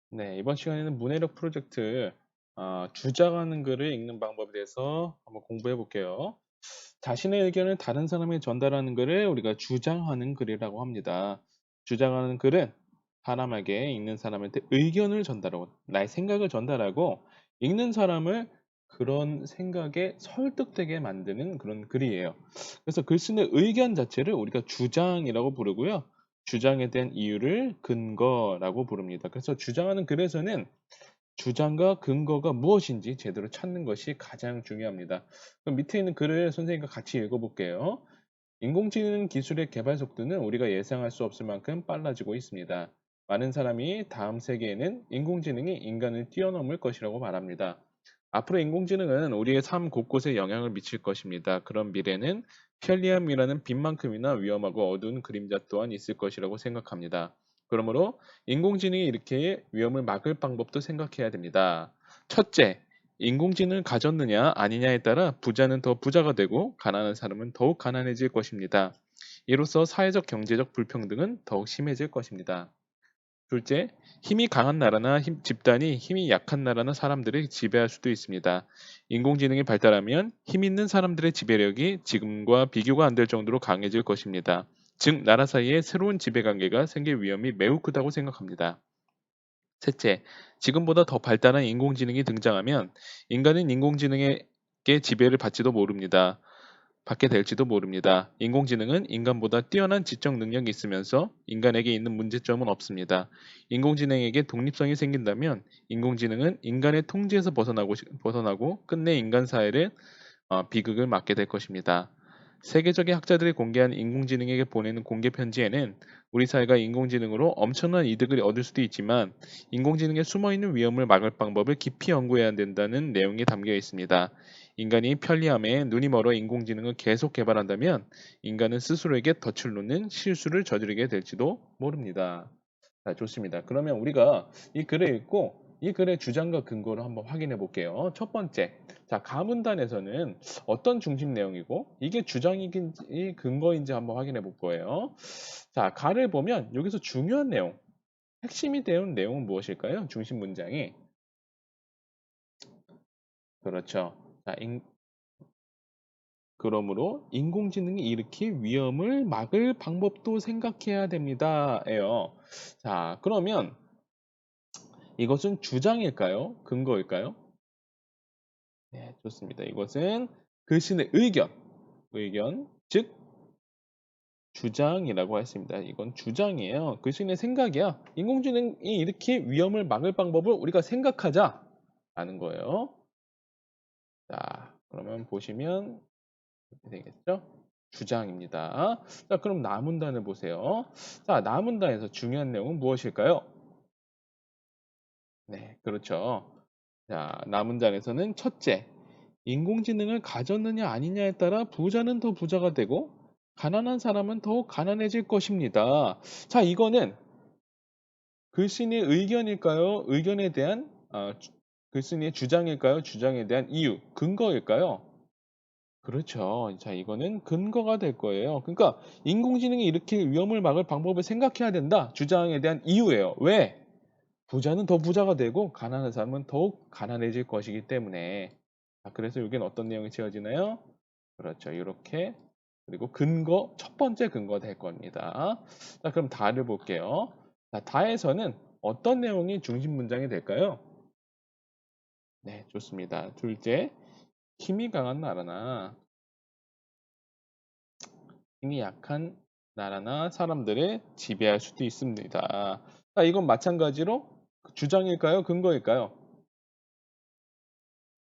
네, 이번 시간에는 문해력 프로젝트 주장하는 글을 읽는 방법에 대해서 한번 공부해 볼게요. 자신의 의견을 다른 사람에게 전달하는 글을 우리가 주장하는 글이라고 합니다. 주장하는 글은 사람에게 읽는 사람한테 의견을 전달하고 나의 생각을 전달하고 읽는 사람을 그런 생각에 설득되게 만드는 그런 글이에요. 그래서 글 쓰는 의견 자체를 우리가 주장이라고 부르고요. 주장에 대한 이유를 근거라고 부릅니다. 그래서 주장하는 글에서는 주장과 근거가 무엇인지 제대로 찾는 것이 가장 중요합니다. 그럼 밑에 있는 글을 선생님과 같이 읽어볼게요. 인공지능 기술의 개발 속도는 우리가 예상할 수 없을 만큼 빨라지고 있습니다. 많은 사람이 다음 세계에는 인공지능이 인간을 뛰어넘을 것이라고 말합니다. 앞으로 인공지능은 우리의 삶 곳곳에 영향을 미칠 것입니다. 그런 미래는 편리함이라는 빛만큼이나 위험하고 어두운 그림자 또한 있을 것이라고 생각합니다. 그러므로 인공지능이 이렇게 위험을 막을 방법도 생각해야 됩니다. 첫째, 인공지능을 가졌느냐 아니냐에 따라 부자는 더 부자가 되고 가난한 사람은 더욱 가난해질 것입니다. 이로써 사회적 경제적 불평등은 더욱 심해질 것입니다. 둘째, 힘이 강한 나라나 집단이 힘이 약한 나라나 사람들을 지배할 수도 있습니다. 인공지능이 발달하면 힘 있는 사람들의 지배력이 지금과 비교가 안 될 정도로 강해질 것입니다. 즉, 나라 사이에 새로운 지배관계가 생길 위험이 매우 크다고 생각합니다. 셋째, 지금보다 더 발달한 인공지능이 등장하면 인간은 인공지능에게 지배를 받게 될지도 모릅니다. 인공지능은 인간보다 뛰어난 지적 능력이 있으면서 인간에게 있는 문제점은 없습니다. 인공지능에게 독립성이 생긴다면 인공지능은 인간의 통제에서 벗어나고 끝내 인간 사회를 비극을 맞게 될 것입니다. 세계적인 학자들이 공개한 인공지능에게 보내는 공개 편지에는 우리 사회가 인공지능으로 엄청난 이득을 얻을 수도 있지만 인공지능에 숨어있는 위험을 막을 방법을 깊이 연구해야 된다는 내용이 담겨 있습니다. 인간이 편리함에 눈이 멀어 인공지능을 계속 개발한다면 인간은 스스로에게 덫을 놓는 실수를 저지르게 될지도 모릅니다. 자, 좋습니다. 그러면 우리가 이 글을 읽고 이 글의 주장과 근거를 한번 확인해 볼게요. 첫 번째, 자, 가문단에서는 어떤 중심 내용이고 이게 주장인지 근거인지 한번 확인해 볼 거예요. 자, 가를 보면 여기서 중요한 내용, 핵심이 되는 내용은 무엇일까요? 중심 문장이. 그렇죠. 자, 그러므로 인공지능이 일으킬 위험을 막을 방법도 생각해야 됩니다. 예요. 자, 그러면 이것은 주장일까요? 근거일까요? 네, 좋습니다. 이것은 글쓴의 의견, 즉 주장이라고 했습니다. 이건 주장이에요. 글쓴의 생각이야. 인공지능이 이렇게 위험을 막을 방법을 우리가 생각하자라는 거예요. 자, 그러면 보시면 이렇게 되겠죠? 주장입니다. 자, 그럼 나문단을 보세요. 자, 나문단에서 중요한 내용은 무엇일까요? 네, 그렇죠. 자, 나문단에서는 첫째, 인공지능을 가졌느냐 아니냐에 따라 부자는 더 부자가 되고 가난한 사람은 더욱 가난해질 것입니다. 자, 이거는 글쓴이의 의견일까요? 의견에 대한 글쓴이의 주장일까요? 주장에 대한 이유, 근거일까요? 그렇죠. 자, 이거는 근거가 될 거예요. 그러니까 인공지능이 일으킬 위험을 막을 방법을 생각해야 된다. 주장에 대한 이유예요. 왜? 부자는 더 부자가 되고 가난한 사람은 더욱 가난해질 것이기 때문에. 자, 그래서 여기는 어떤 내용이 채워지나요? 그렇죠. 이렇게. 그리고 근거, 첫 번째 근거 될 겁니다. 자, 그럼 다를 볼게요. 자, 다에서는 어떤 내용이 중심 문장이 될까요? 네, 좋습니다. 둘째, 힘이 강한 나라나 힘이 약한 나라나 사람들을 지배할 수도 있습니다. 자, 이건 마찬가지로 주장일까요? 근거일까요?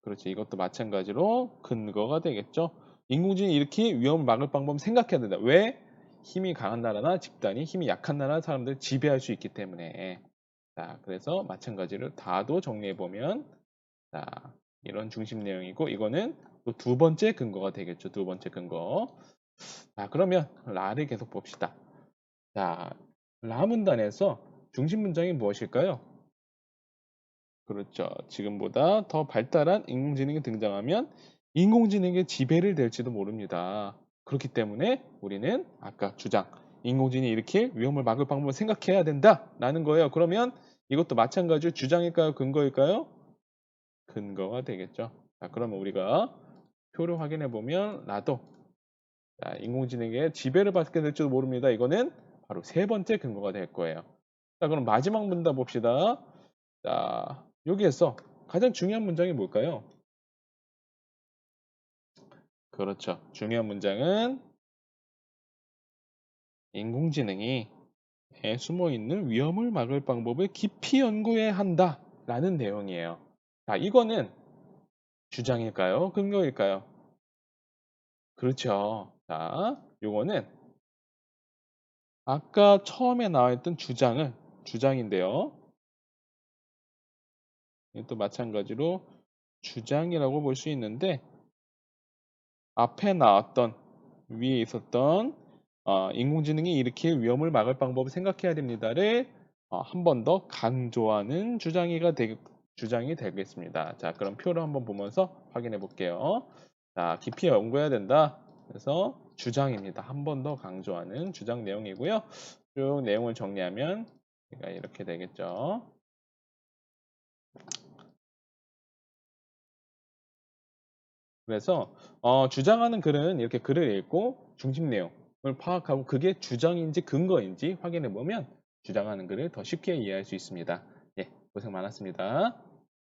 그렇지. 이것도 마찬가지로 근거가 되겠죠. 인공지능이 이렇게 위험을 막을 방법을 생각해야 된다. 왜? 힘이 강한 나라나 집단이 힘이 약한 나라 사람들을 지배할 수 있기 때문에. 자, 그래서 마찬가지로 다도 정리해 보면 자, 이런 중심 내용이고 이거는 또 두 번째 근거가 되겠죠. 두 번째 근거. 자, 그러면 라를 계속 봅시다. 자, 라 문단에서 중심 문장이 무엇일까요? 그렇죠. 지금보다 더 발달한 인공지능이 등장하면 인공지능의 지배를 될지도 모릅니다. 그렇기 때문에 우리는 아까 주장, 인공지능이 일으킬 위험을 막을 방법을 생각해야 된다라는 거예요. 그러면 이것도 마찬가지로 주장일까요? 근거일까요? 근거가 되겠죠. 자, 그러면 우리가 표를 확인해 보면 나도 자, 인공지능의 지배를 받게 될지도 모릅니다. 이거는 바로 세 번째 근거가 될 거예요. 자, 그럼 마지막 문답 봅시다. 자, 여기에서 가장 중요한 문장이 뭘까요? 그렇죠. 중요한 문장은 인공지능이 숨어 있는 위험을 막을 방법을 깊이 연구해야 한다라는 내용이에요. 자, 이거는 주장일까요? 근거일까요? 그렇죠. 자, 요거는 아까 처음에 나와 있던 주장인데요. 또 마찬가지로 주장이라고 볼 수 있는데 앞에 나왔던 위에 있었던 인공지능이 일으킬 위험을 막을 방법을 생각해야 됩니다를 한 번 더 강조하는 주장이 되겠습니다. 자, 그럼 표를 한번 보면서 확인해 볼게요. 자, 깊이 연구해야 된다. 그래서 주장입니다. 한 번 더 강조하는 주장 내용이고요. 쭉 내용을 정리하면 이렇게 되겠죠. 그래서 주장하는 글은 이렇게 글을 읽고 중심 내용을 파악하고 그게 주장인지 근거인지 확인해 보면 주장하는 글을 더 쉽게 이해할 수 있습니다. 예, 고생 많았습니다.